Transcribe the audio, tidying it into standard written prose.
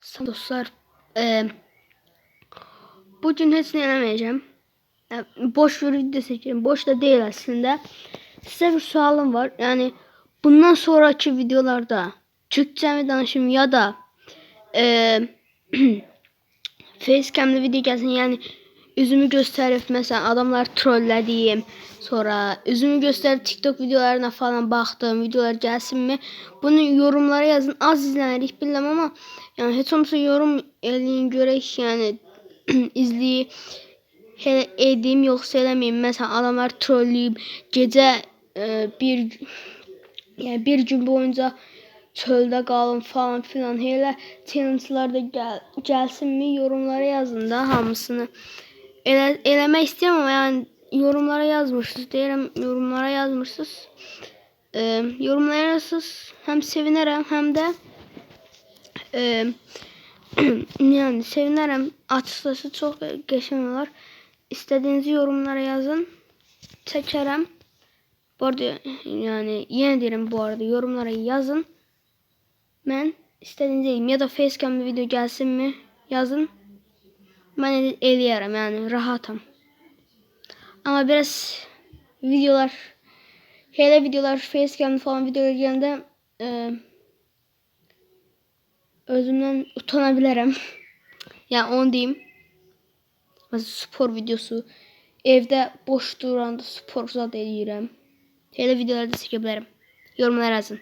Dostlar, bugün hepsini elemeyeceğim. Yani boş bir video seçeceğim. Boş da değil aslında. Size bir sualım var. Yani bundan sonraki videolarda Türkçe mi danışayım ya da facecam'lı video gelsin. Yani yüzümü gösterip mesela adamlar trollediğim, sonra yüzümü gösterip TikTok videolarına falan baktığım videolar gelsin mi? Bunu yorumlara yazın. Az izlenerik bilmem ama yani hiç olmazsa yorum eləyin görək yani izleyip edeyim yoksa eləmeyeyim. Mesela adamlar trolleyip gece bir gün boyunca çölde kalın falan filan hele challenge'lar da gelsin mi yorumlara yazın da hamısını eleme istiyorum ama yani yorumlara yazmışsınız diyelim, yorumlara yazmışsınız. Yorumlara yazmışsınız, hem sevinirim hem de yani sevinirim, açıkçası çok geçen olar. İstediğinizi yorumlara yazın, çekerim. Bu arada yani yine derim, bu arada yorumlara yazın. Ben istediğiniz ya da facecam'lı video gelsin mi yazın. Ben eləyərəm, yani rahatım. Ama biraz videolar, hele videolar facecam'lı falan videolar gelende özümden utanabilirim. Yani onu diyeyim. Mesela spor videosu, evde boş duranda spor zat eləyirəm. Hele videolarda çekebilirim. Yorumlara yazın.